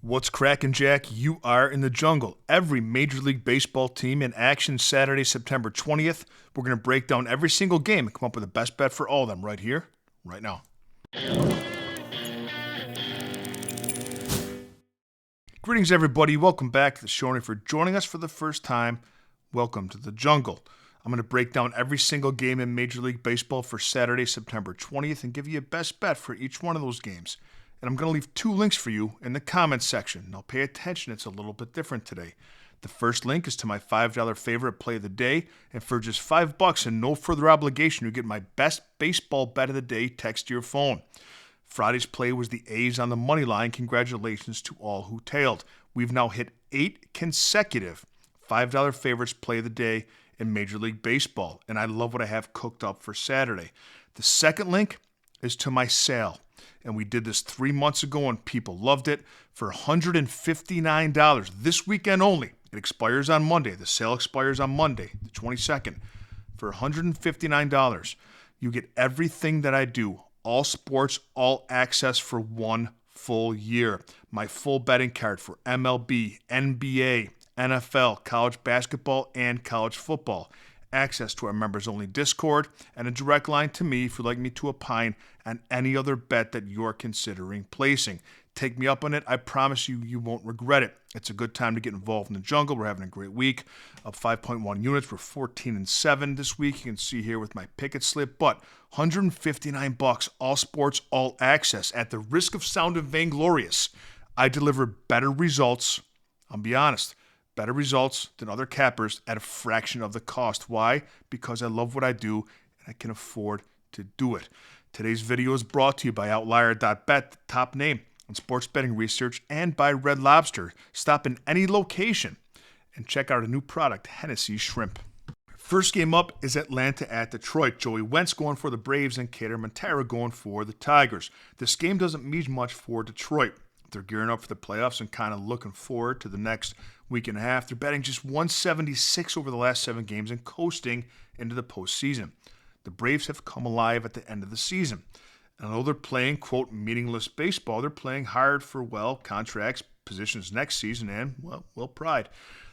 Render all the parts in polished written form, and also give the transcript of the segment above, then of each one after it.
What's crackin', Jack? You are in the jungle. Every Major League Baseball team in action Saturday, September 20th. We're going to break down every single game and come up with the best bet for all of them right here, right now. Greetings, everybody. Welcome back to the show. And for joining us for the first time, welcome to the jungle. I'm going to break down every single game in Major League Baseball for Saturday, September 20th and give you a best bet for each one of those games. And I'm going to leave two links for you in the comments section. Now pay attention, it's a little bit different today. The first link is to my $5 favorite play of the day, and for just $5 and no further obligation, you get my best baseball bet of the day text to your phone. Friday's play was the A's on the money line. Congratulations to all who tailed. We've now hit 8 consecutive $5 favorites play of the day in Major League Baseball, and I love what I have cooked up for Saturday. The second link is to my sale. And we did this 3 months ago and people loved it for $159 this weekend only. It expires on Monday. The sale expires on Monday, the 22nd. For $159, you get everything that I do, all sports, all access for 1 full year. My full betting card for MLB, NBA, NFL, college basketball, and college football. Access to our members-only Discord, and a direct line to me if you'd like me to opine on any other bet that you're considering placing. Take me up on it. I promise you, you won't regret it. It's a good time to get involved in the jungle. We're having a great week. Up 5.1 units. We're 14-7 this week. You can see here with my picket slip. But $159, all sports, all access. At the risk of sounding vainglorious, I deliver better results. I'll be honest. Better results than other cappers at a fraction of the cost. Why? Because I love what I do and I can afford to do it. Today's video is brought to you by Outlier.bet, the top name in sports betting research, and by Red Lobster. Stop in any location and check out a new product, Hennessy Shrimp. First game up is Atlanta at Detroit. Joey Wentz going for the Braves and Kader Montero going for the Tigers. This game doesn't mean much for Detroit. They're gearing up for the playoffs and kind of looking forward to the next week and a half. They're betting just 176 over the last 7 games and coasting into the postseason. The Braves have come alive at the end of the season. And although they're playing, quote, meaningless baseball, they're playing hard for, well, contracts, positions next season, and, well, pride.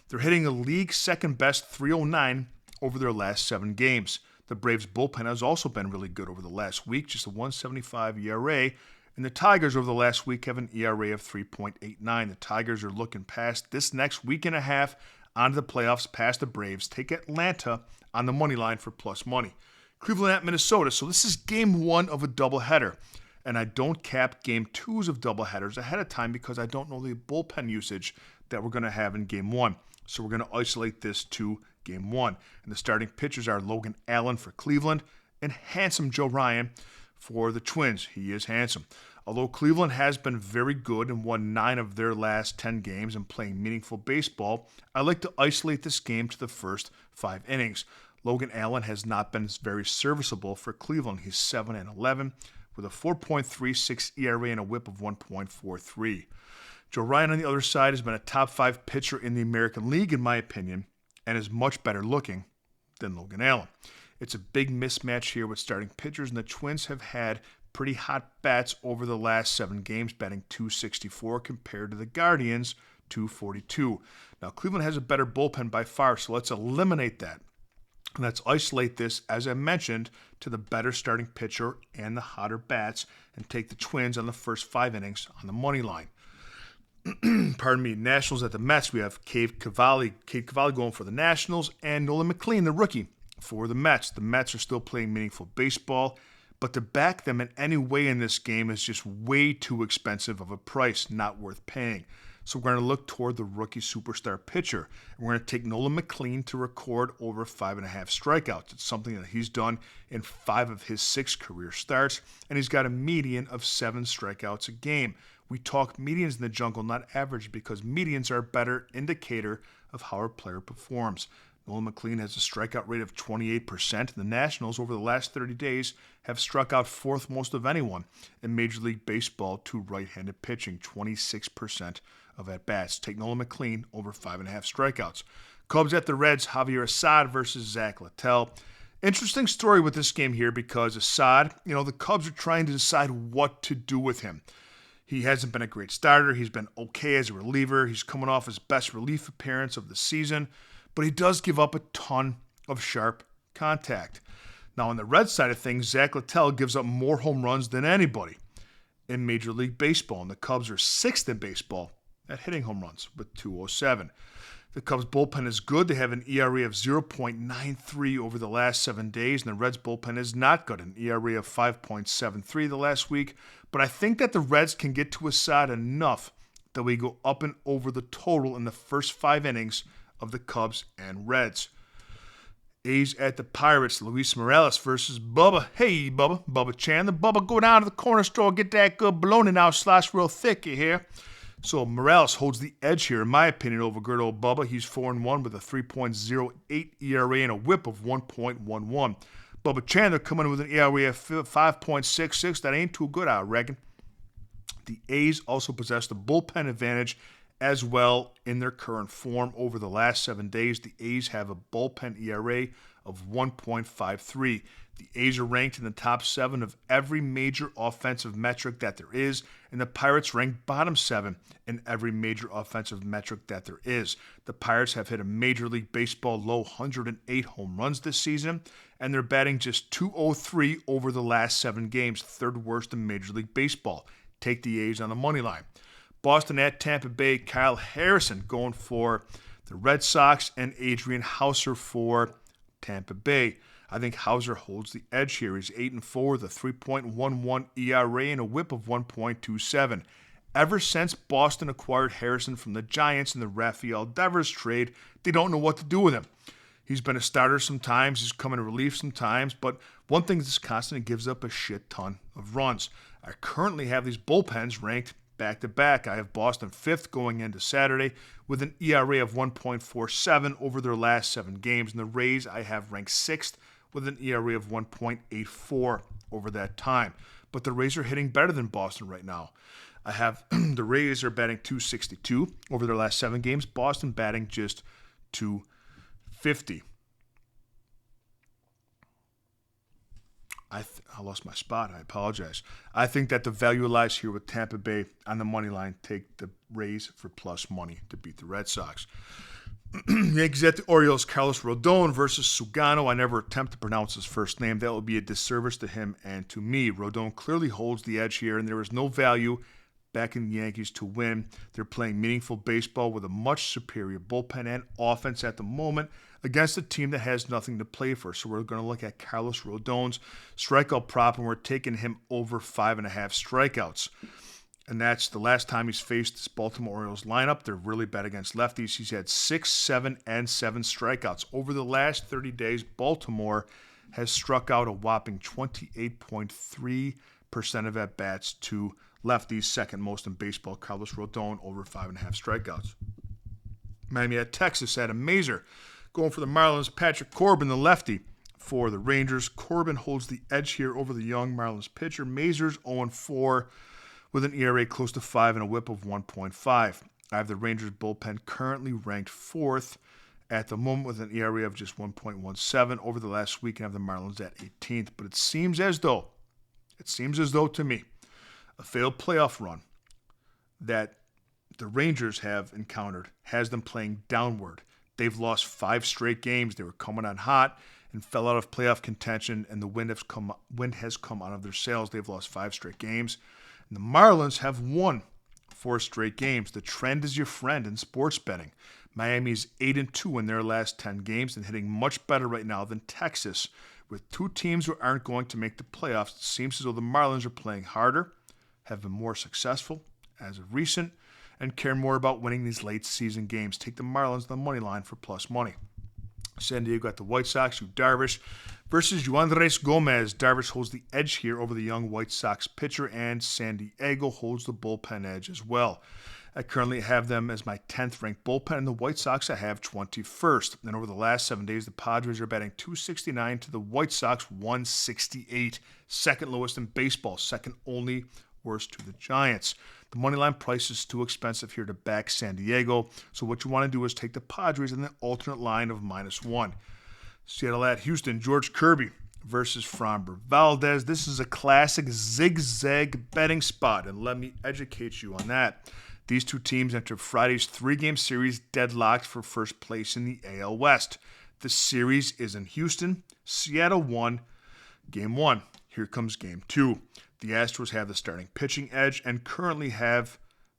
They're hitting a league second-best 309 over their last 7 games. The Braves' bullpen has also been really good over the last week, just a 1.75 ERA, and the Tigers over the last week have an ERA of 3.89. The Tigers are looking past this next week and a half onto the playoffs past the Braves. Take Atlanta on the money line for plus money. Cleveland at Minnesota. So this is game 1 of a doubleheader. And I don't cap game 2s of doubleheaders ahead of time because I don't know the bullpen usage that we're going to have in game 1. So we're going to isolate this to game 1. And the starting pitchers are Logan Allen for Cleveland and handsome Joe Ryan for the Twins. He is handsome. Although Cleveland has been very good and won 9 of their last 10 games and playing meaningful baseball, I like to isolate this game to the first 5 innings. Logan Allen has not been very serviceable for Cleveland. He's 7-11 with a 4.36 ERA and a whip of 1.43. Joe Ryan on the other side has been a top 5 pitcher in the American League, in my opinion, and is much better looking than Logan Allen. It's a big mismatch here with starting pitchers, and the Twins have had pretty hot bats over the last 7 games, batting .264 compared to the Guardians' .242. Now, Cleveland has a better bullpen by far, so let's eliminate that. And let's isolate this, as I mentioned, to the better starting pitcher and the hotter bats, and take the Twins on the first 5 innings on the money line. Pardon me, Nationals at the Mets. We have Cade Cavalli going for the Nationals, and Nolan McLean, the rookie, for the Mets. The Mets are still playing meaningful baseball, but to back them in any way in this game is just way too expensive of a price, not worth paying. So we're going to look toward the rookie superstar pitcher. And we're going to take Nolan McLean to record over 5.5 strikeouts. It's something that he's done in 5 of his 6 career starts, and he's got a median of 7 strikeouts a game. We talk medians in the jungle, not average, because medians are a better indicator of how a player performs. Nolan McLean has a strikeout rate of 28%, and the Nationals over the last 30 days have struck out 4th most of anyone in Major League Baseball to right-handed pitching, 26% of at-bats. Take Nolan McLean over 5.5 strikeouts. Cubs at the Reds, Javier Assad versus Zach Littell. Interesting story with this game here because Assad, the Cubs are trying to decide what to do with him. He hasn't been a great starter. He's been okay as a reliever. He's coming off his best relief appearance of the season, but he does give up a ton of sharp contact. Now, on the Red side of things, Zach Littell gives up more home runs than anybody in Major League Baseball, and the Cubs are sixth in baseball at hitting home runs with 207. The Cubs bullpen is good. They have an ERA of 0.93 over the last 7 days, and the Reds bullpen is not good, an ERA of 5.73 the last week. But I think that the Reds can get to a side enough that we go up and over the total in the first 5 innings of the Cubs and Reds. A's at the Pirates, Luis Morales versus Bubba. Hey, Bubba Chandler. Bubba, go down to the corner store, get that good bologna now, slice real thick, you hear? So Morales holds the edge here, in my opinion, over good old Bubba. He's 4-1 with a 3.08 ERA and a whip of 1.11. Bubba Chandler coming in with an ERA of 5.66. That ain't too good, I reckon. The A's also possess the bullpen advantage as well in their current form. Over the last 7 days, the A's have a bullpen ERA of 1.53. The A's are ranked in the top 7 of every major offensive metric that there is, and the Pirates rank bottom 7 in every major offensive metric that there is. The Pirates have hit a Major League Baseball low 108 home runs this season, and they're batting just .203 over the last 7 games, third worst in Major League Baseball. Take the A's on the money line. Boston at Tampa Bay, Kyle Harrison going for the Red Sox and Adrian Houser for Tampa Bay. I think Houser holds the edge here. He's 8-4 with a 3.11 ERA and a whip of 1.27. Ever since Boston acquired Harrison from the Giants in the Rafael Devers trade, they don't know what to do with him. He's been a starter sometimes, he's come in relief sometimes, but one thing that's constant, he gives up a shit ton of runs. I currently have these bullpens ranked back-to-back. I have Boston 5th going into Saturday with an ERA of 1.47 over their last 7 games. And the Rays I have ranked 6th with an ERA of 1.84 over that time. But the Rays are hitting better than Boston right now. I have the Rays are batting .262 over their last 7 games. Boston batting just .250. I lost my spot. I apologize. I think that the value lies here with Tampa Bay on the money line. Take the Rays for plus money to beat the Red Sox. Yankees at the Orioles, Carlos Rodon versus Sugano. I never attempt to pronounce his first name. That would be a disservice to him and to me. Rodon clearly holds the edge here, and there is no value backing the Yankees to win. They're playing meaningful baseball with a much superior bullpen and offense at the moment against a team that has nothing to play for. So we're going to look at Carlos Rodon's strikeout prop, and we're taking him over 5.5 strikeouts. And that's the last time he's faced this Baltimore Orioles lineup. They're really bad against lefties. He's had 6, 7, and 7 strikeouts. Over the last 30 days, Baltimore has struck out a whopping 28.3% of at-bats to lefties, second most in baseball. Carlos Rodon over 5.5 strikeouts. Miami at Texas had a Mazer going for the Marlins. Patrick Corbin, the lefty, for the Rangers. Corbin holds the edge here over the young Marlins pitcher. Mazer's 0-4 with an ERA close to 5 and a whip of 1.5. I have the Rangers bullpen currently ranked 4th at the moment with an ERA of just 1.17 over the last week, and I have the Marlins at 18th. But it seems as though to me, a failed playoff run that the Rangers have encountered has them playing downward. They've lost 5 straight games. They were coming on hot and fell out of playoff contention, and the wind has come out of their sails. They've lost 5 straight games. And the Marlins have won 4 straight games. The trend is your friend in sports betting. Miami's 8-2 in their last 10 games and hitting much better right now than Texas. With 2 teams who aren't going to make the playoffs, it seems as though the Marlins are playing harder, have been more successful as of recent, and care more about winning these late season games. Take the Marlins on the money line for plus money. San Diego at the White Sox, Yu Darvish versus Yoandres Gomez. Darvish holds the edge here over the young White Sox pitcher, and San Diego holds the bullpen edge as well. I currently have them as my 10th ranked bullpen, and the White Sox I have 21st. And over the last 7 days, the Padres are batting .269 to the White Sox .168. Second lowest in baseball, second only worst to the Giants. The moneyline price is too expensive here to back San Diego, so what you want to do is take the Padres and the alternate line of -1. Seattle at Houston, George Kirby versus Framber Valdez. This is a classic zigzag betting spot, and let me educate you on that. These two teams entered Friday's three-game series deadlocked for first place in the AL West. The series is in Houston. Seattle won Game 1. Here comes Game 2. The Astros have the starting pitching edge and currently have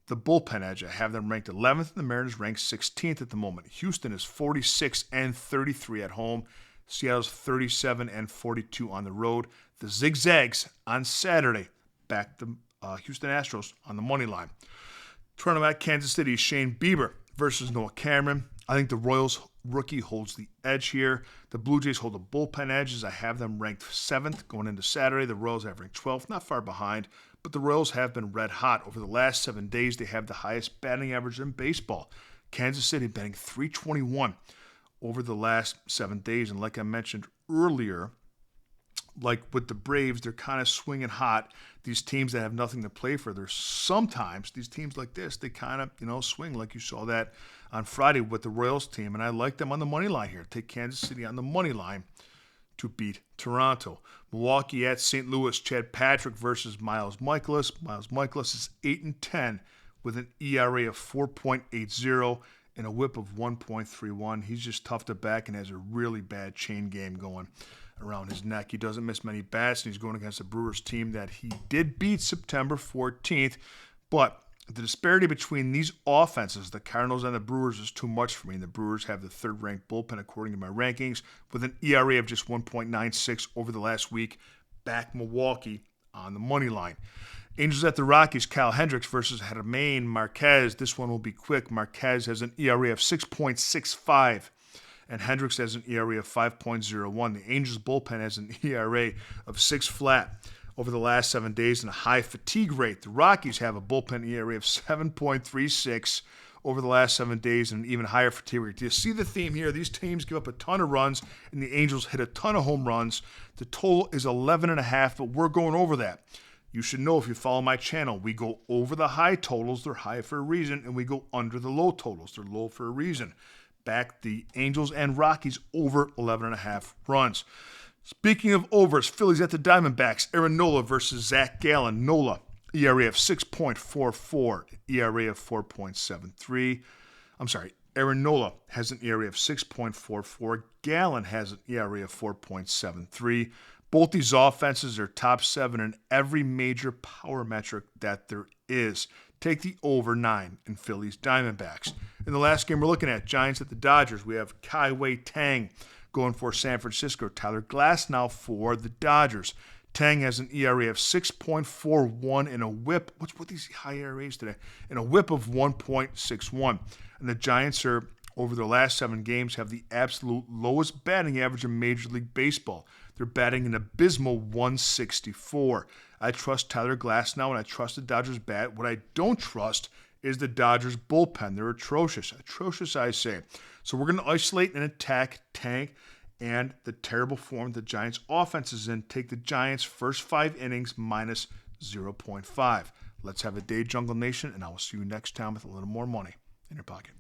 the bullpen edge. I have them ranked 11th, and the Mariners ranked 16th at the moment. Houston is 46-33 at home. Seattle's 37-42 on the road. The Zigzags on Saturday back the Houston Astros on the money line. Toronto at Kansas City, Shane Bieber versus Noah Cameron. I think the Royals rookie holds the edge here. The Blue Jays hold the bullpen edge as I have them ranked 7th going into Saturday. The Royals have ranked 12th, not far behind, but the Royals have been red hot. Over the last 7 days, they have the highest batting average in baseball. Kansas City batting .321 over the last 7 days. And like I mentioned earlier, like with the Braves, they're kind of swinging hot. These teams that have nothing to play for, there's sometimes these teams like this, they kind of, swing like you saw that on Friday with the Royals team. And I like them on the money line here. Take Kansas City on the money line to beat Toronto. Milwaukee at St. Louis, Chad Patrick versus Miles Mikolas. Miles Mikolas is 8-10 with an ERA of 4.80 and a whip of 1.31. He's just tough to back and has a really bad chain game going around his neck. He doesn't miss many bats, and he's going against a Brewers team that he did beat September 14th. But the disparity between these offenses, the Cardinals and the Brewers, is too much for me. And the Brewers have the third-ranked bullpen according to my rankings with an ERA of just 1.96 over the last week. Back Milwaukee on the money line. Angels at the Rockies, Kyle Hendricks versus Germain Marquez. This one will be quick. Marquez has an ERA of 6.65. And Hendricks has an ERA of 5.01. The Angels bullpen has an ERA of 6 flat over the last 7 days and a high fatigue rate. The Rockies have a bullpen ERA of 7.36 over the last 7 days and an even higher fatigue rate. Do you see the theme here? These teams give up a ton of runs, and the Angels hit a ton of home runs. The total is 11.5, but we're going over that. You should know if you follow my channel, we go over the high totals, they're high for a reason, and we go under the low totals, they're low for a reason. Back the Angels and Rockies over 11.5 runs. Speaking of overs, Phillies at the Diamondbacks, Aaron Nola versus Zach Gallen. Nola, ERA of 6.44, ERA of 4.73. Aaron Nola has an ERA of 6.44. Gallen has an ERA of 4.73. Both these offenses are top 7 in every major power metric that there is. Take the over 9 in Phillies Diamondbacks. In the last game we're looking at, Giants at the Dodgers, we have Kai-Wei Tang going for San Francisco. Tyler Glasnow for the Dodgers. Tang has an ERA of 6.41 and a whip. What's with these high ERAs today? And a whip of 1.61. And the Giants are, over their last 7 games, have the absolute lowest batting average in Major League Baseball. They're batting an abysmal 164. I trust Tyler Glasnow and I trust the Dodgers bat. What I don't trust is the Dodgers bullpen. They're atrocious. Atrocious, I say. So we're going to isolate and attack Tank and the terrible form the Giants offense is in. Take the Giants' first 5 innings minus 0.5. Let's have a day, Jungle Nation, and I will see you next time with a little more money in your pocket.